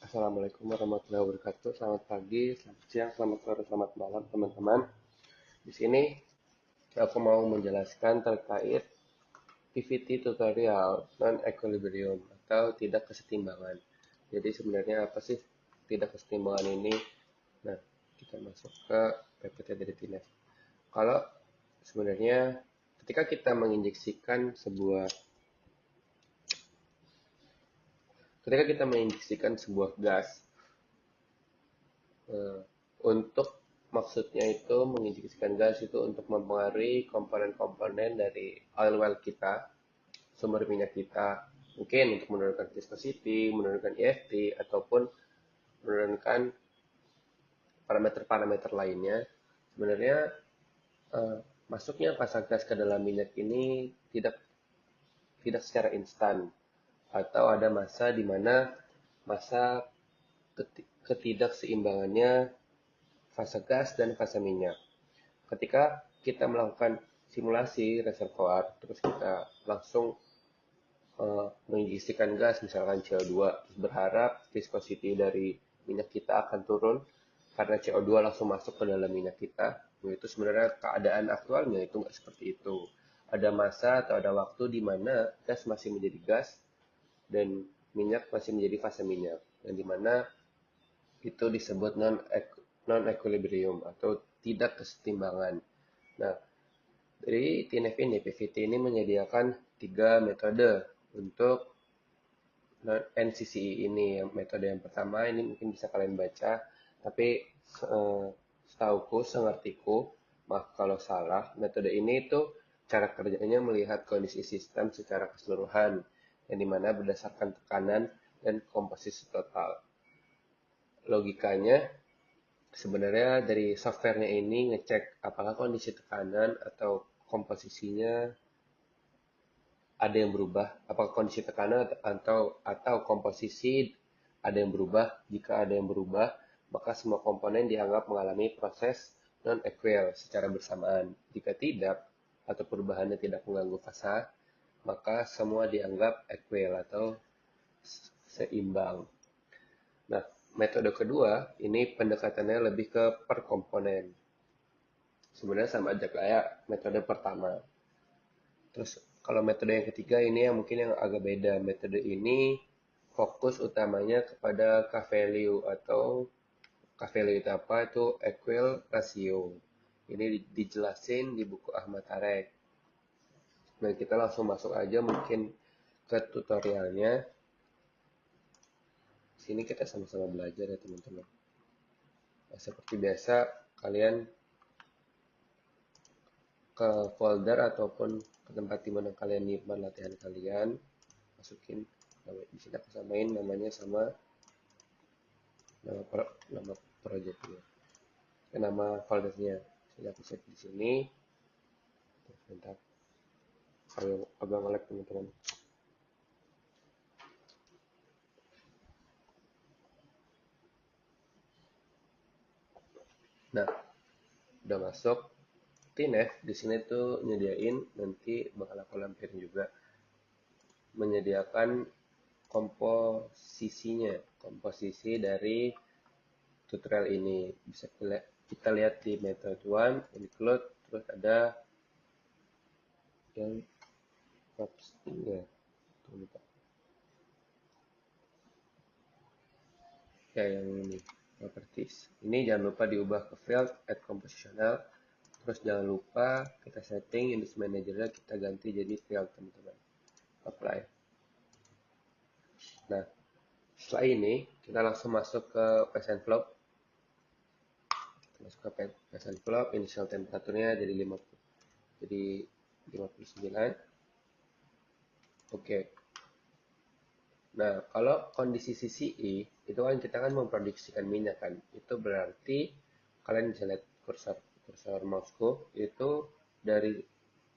Assalamualaikum warahmatullahi wabarakatuh. Selamat pagi, selamat siang, selamat sore, selamat malam, teman-teman. Di sini aku mau menjelaskan terkait PVT tutorial non-equilibrium atau tidak kesetimbangan. Jadi sebenarnya apa sih tidak kesetimbangan ini? Nah, kita masuk ke PPT dari TINEF. Kalau sebenarnya ketika kita menginjeksikan sebuah gas, eh, untuk maksudnya itu menginjeksikan gas itu untuk mempengaruhi komponen-komponen dari oil well kita, sumber minyak kita, mungkin untuk menurunkan viscosity, menurunkan EFT, ataupun menurunkan parameter-parameter lainnya. Sebenarnya masuknya pasang gas ke dalam minyak ini tidak tidak secara instan, atau ada masa di mana masa ketidakseimbangannya fase gas dan fase minyak. Ketika kita melakukan simulasi reservoir, terus kita langsung menginjeksikan gas, misalkan CO2, berharap viscosity dari minyak kita akan turun karena CO2 langsung masuk ke dalam minyak kita. Itu sebenarnya keadaan aktualnya itu nggak seperti itu. Ada masa atau ada waktu di mana gas masih menjadi gas dan minyak masih menjadi fase minyak, yang dimana itu disebut non-equilibrium atau tidak kesetimbangan. Nah, dari TNF ini, PVT ini menyediakan tiga metode untuk NCCE ini. Yang metode yang pertama ini mungkin bisa kalian baca, tapi setauku, sengertiku, maaf kalau salah, metode ini itu cara kerjanya melihat kondisi sistem secara keseluruhan, yang dimana berdasarkan tekanan dan komposisi total. Logikanya, sebenarnya dari softwarenya ini ngecek apakah kondisi tekanan atau komposisinya ada yang berubah, apakah kondisi tekanan atau komposisi ada yang berubah. Jika ada yang berubah, maka semua komponen dianggap mengalami proses non-equal secara bersamaan. Jika tidak, atau perubahannya tidak mengganggu fasa, maka semua dianggap equal atau seimbang. Nah, metode kedua, ini pendekatannya lebih ke per komponen. Sebenarnya sama aja kayak metode pertama. Terus kalau metode yang ketiga ini yang mungkin yang agak beda. Metode ini fokus utamanya kepada K-value atau K-value itu apa? Itu equal ratio. Ini dijelasin di buku Ahmad Tarek. Nah, kita langsung masuk aja mungkin ke tutorialnya. Sini kita sama-sama belajar ya teman-teman. Nah, seperti biasa, kalian ke folder ataupun ke tempat di mana kalian nyimpan latihan kalian, masukin di sini aku samain namanya sama nama projectnya, nama foldernya. Jadi aku save di sini. Sebentar, agak nge-lag teman-teman. Nah, udah masuk. TNF di sini tuh nyediain, nanti bakal aku lampirin juga, menyediakan komposisi dari tutorial ini. Bisa kita lihat di method 1 include, terus ada yang ya, ya yang ini properties. Ini jangan lupa diubah ke field add compositional. Terus jangan lupa kita setting index manager-nya, kita ganti jadi field teman-teman. Apply. Nah, setelah ini kita langsung masuk ke phase envelope. Kita masuk ke phase envelope, initial temperaturnya jadi 50, jadi 59. Oke. Nah, kalau kondisi CCE itu kan kita kan memprediksikan minyak kan. Itu berarti kalian bisa lihat kursor mouseku itu dari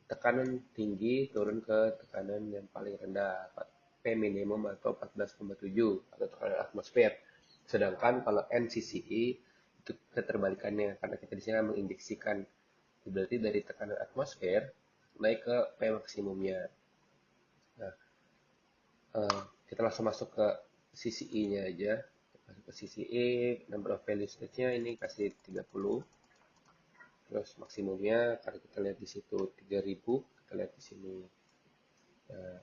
tekanan tinggi turun ke tekanan yang paling rendah, P minimum atau 14,7 atau tekanan atmosfer. Sedangkan kalau NCCE itu keterbalikannya, karena kita di sini menginjeksikan, berarti dari tekanan atmosfer naik ke P maksimumnya. Nah, kita langsung masuk ke CCE-nya aja. Masuk ke CCE, number of value stage-nya ini kasih 30. Terus maksimumnya kalau kita lihat di situ 3000, kita lihat di sini. Nah,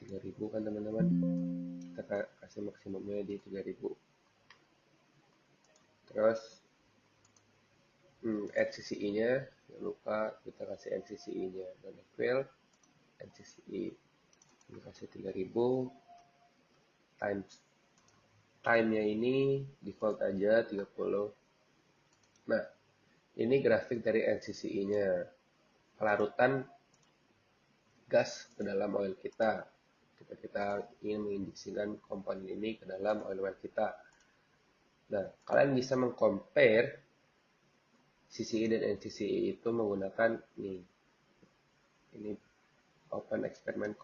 3000 kan teman-teman. Kita kasih maksimumnya di 3000. Terus add CCE-nya, jangan lupa kita kasih add CCE-nya dan equal add CCE. Ini kasih 3000 times time-nya ini default aja 30. Nah, ini grafik dari NCCE-nya, pelarutan gas ke dalam oil kita. Kita ingin menginjeksikan komponen ini ke dalam oil well kita. Nah, kalian bisa mengcompare CCE dan NCCE itu menggunakan ini Open Experiment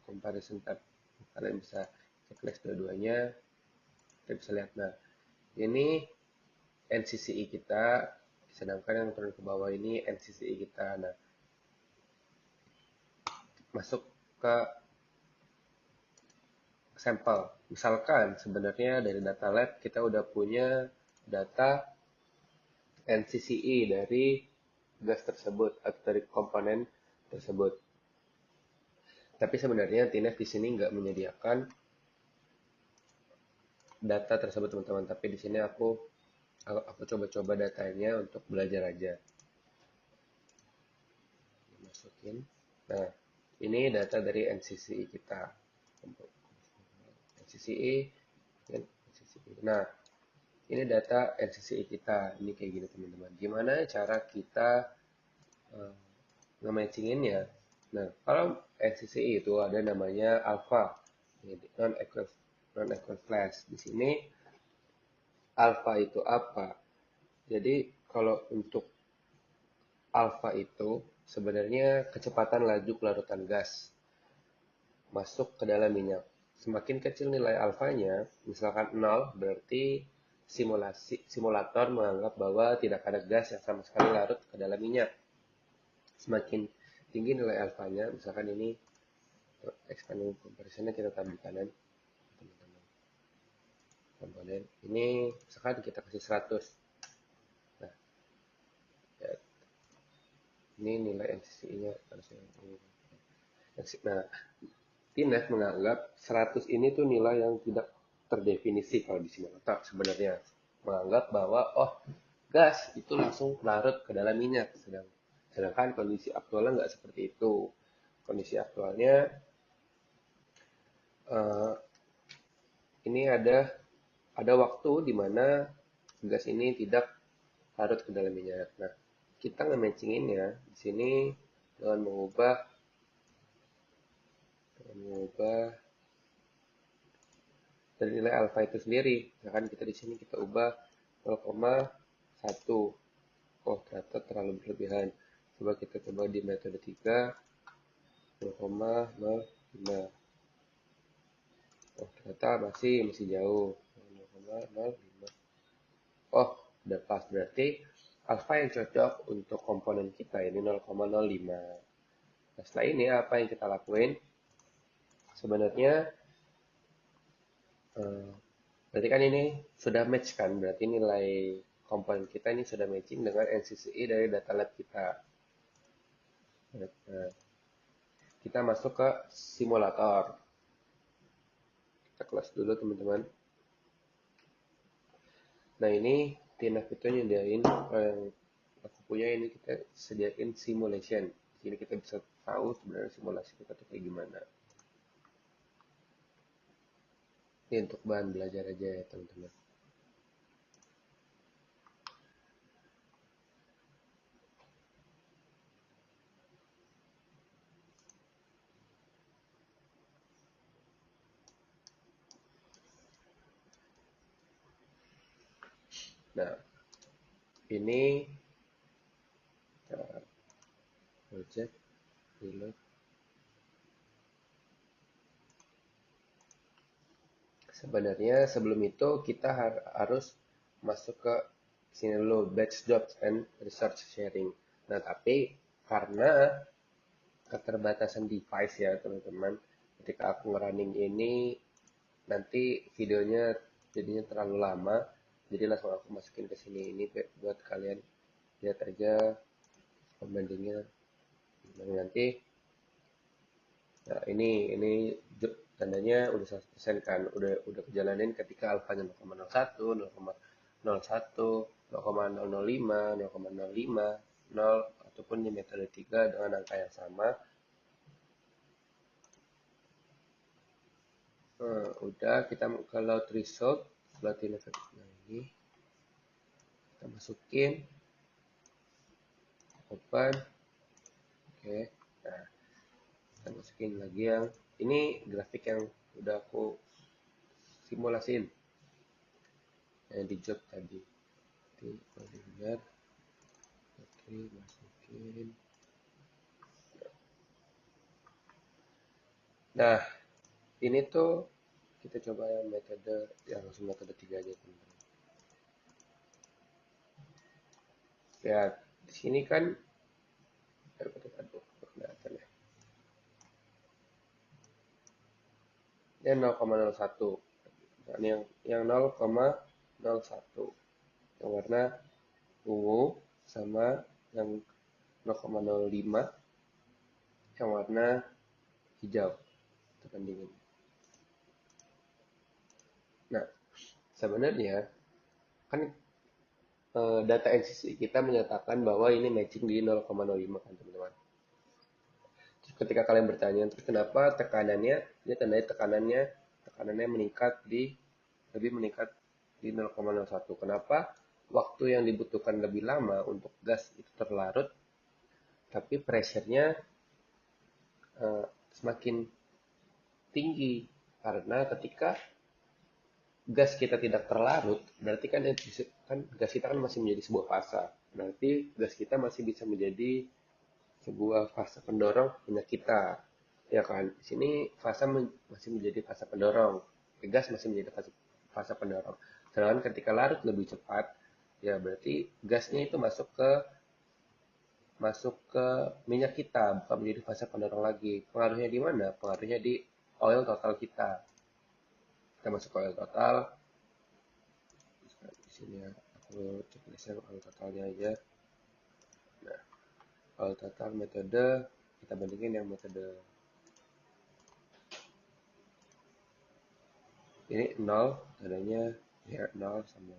Comparison Tab. Kalian bisa checklist dua-duanya. Kita bisa lihat, nah ini NCCE kita, sedangkan yang turun ke bawah ini NCCE kita. Nah, masuk ke sampel. Misalkan sebenarnya dari data lab kita udah punya data NCCE dari gas tersebut atau dari komponen tersebut. Tapi sebenarnya TINEF di sini nggak menyediakan data tersebut teman-teman. Tapi di sini aku coba-coba datanya untuk belajar aja. Masukin. Nah, ini data dari NCCE kita. NCCE. Nah, ini data NCCE kita. Ini kayak gini teman-teman. Gimana cara kita nge-matchinginnya? Nah, kalau NCCE itu ada namanya alpha, non-equal flash. Di sini alpha itu apa? Jadi kalau untuk alpha itu sebenarnya kecepatan laju pelarutan gas masuk ke dalam minyak. Semakin kecil nilai alfanya, misalkan 0, berarti simulator menganggap bahwa tidak ada gas yang sama sekali larut ke dalam minyak. Semakin tinggi nilai alfanya, misalkan ini expanding comparisonnya kita taruh di kanan, teman-teman. Komponen ini misalkan kita kasih 100. Nah, ya, ini nilai NCCE-nya harusnya. Nah, TINEF menganggap 100 ini tuh nilai yang tidak terdefinisi kalau di simulator sebenarnya. Menganggap bahwa, oh, gas itu langsung larut ke dalam minyak. Sedangkan kondisi aktualnya nggak seperti itu. Kondisi aktualnya, ini ada waktu di mana gas ini tidak larut ke dalam minyak. Nah, kita nge-matchinginnya di sini dengan mengubah dari nilai alfa itu sendiri. Misalkan kita di sini kita ubah 0,1. Oh, ternyata terlalu berlebihan. Coba kita coba di metode 3, 0,05. Oh, ternyata masih jauh. 0,05. Oh, udah pas. Berarti alfa yang cocok untuk komponen kita ini 0,05. Nah, setelah ini apa yang kita lakuin? Sebenarnya berarti kan ini sudah match kan, berarti nilai komponen kita ini sudah matching dengan NCCE dari data lab kita. Nah, kita masuk ke simulator. Kita kelas dulu teman-teman. Nah, ini TINEF itu nyediain yang aku punya ini, kita sediain simulation. Jadi kita bisa tahu sebenarnya simulasi kita tuh kayak gimana. Ini untuk bahan belajar aja ya teman-teman. Nah, ini project reload. Sebenarnya sebelum itu kita harus masuk ke sini dulu, batch jobs and research sharing. Nah, tapi karena keterbatasan device ya teman-teman, ketika aku ngerunning ini nanti videonya jadinya terlalu lama, jadi langsung aku masukin ke sini. Ini buat kalian lihat aja pembandingnya. Nah, nanti, nah ini tandanya udah 100% kan, udah kejalanin ketika alfanya 0,01, 0,01, 0,005, 0,05, 0 ataupun di metode 3 dengan angka yang sama. Udah kita kalau threshold berarti ini kita masukin open. Oke, nah kita masukin lagi yang ini grafik yang udah aku simulasiin yang di job tadi. Nanti kalau dilihat, oke masukin. Nah ini tuh kita coba yang metode yang langsung metode 3 aja teman-teman. Ya di sini kan aduh kelihatan ya. Ini 0,01. Nah, ini yang 0,01 yang warna ungu sama yang 0,05 yang warna hijau. Kita bandingin. Nah, sebenarnya kan data NCC kita menyatakan bahwa ini matching di 0,05 kan teman-teman. Ketika kalian bertanya, terus kenapa tekanannya, ini tandanya tekanannya lebih meningkat di 0,01. Kenapa waktu yang dibutuhkan lebih lama untuk gas itu terlarut, tapi pressure-nya semakin tinggi karena ketika gas kita tidak terlarut, berarti kan gas kita kan masih menjadi sebuah fasa. Berarti gas kita masih bisa menjadi sebuah fase pendorong minyak kita. Ya kan? Di sini masih menjadi fase pendorong. Gas masih menjadi fase pendorong. Sedangkan ketika larut lebih cepat, ya berarti gasnya itu masuk ke minyak kita, bukan menjadi fase pendorong lagi. Pengaruhnya di mana? Pengaruhnya di oil total kita. Kita masuk ke oil total. Di sini ya, aku checklistnya oil totalnya aja. Nah, oil total metode kita bandingin yang metode ini 0 adanya ya 0 sama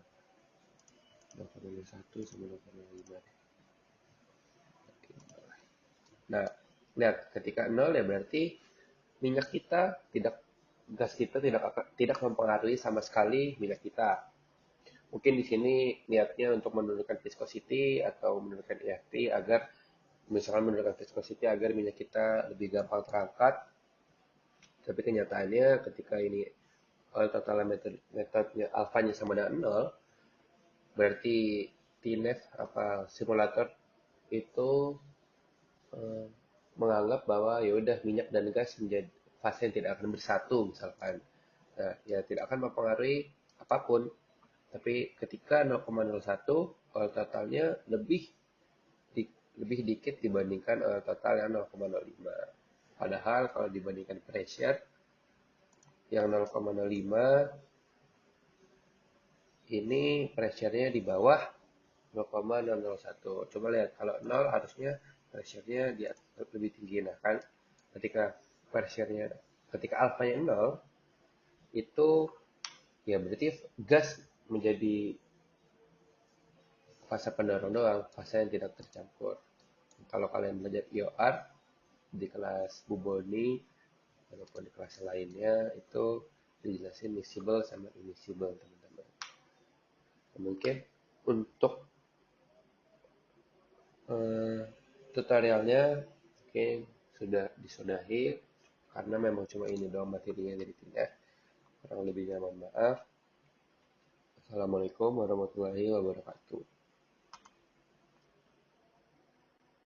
0,1 sama 0,5. Nah, lihat ketika 0 ya berarti minyak kita gas kita tidak mempengaruhi sama sekali minyak kita. Mungkin di sini niatnya untuk menurunkan viscosity atau menurunkan EFT agar misalkan menurunkan viscosity agar minyak kita lebih gampang terangkat. Tapi kenyataannya ketika ini total metodenya alfanya sama dengan 0, berarti TNF simulator itu eh, menganggap bahwa ya udah minyak dan gas menjadi fase yang tidak akan bersatu misalkan. Nah, ya tidak akan mempengaruhi apapun. Tapi ketika 0,01 oil totalnya lebih dikit dibandingkan oil total yang 0,05. Padahal kalau dibandingkan pressure yang 0,05 ini pressure-nya di bawah 0,001. Coba lihat kalau 0 harusnya pressure-nya lebih tinggi. Nah kan ketika pressure-nya ketika alfanya 0 itu ya berarti gas menjadi fase pendorong doang, fase yang tidak tercampur. Kalau kalian belajar IOR di kelas Buboni ataupun di kelas lainnya itu dijelasin miscible sama immiscible teman-teman. Mungkin untuk tutorialnya mungkin sudah disudahi karena memang cuma ini doang materinya dari tidak. Kurang lebihnya mohon maaf. Assalamualaikum warahmatullahi wabarakatuh.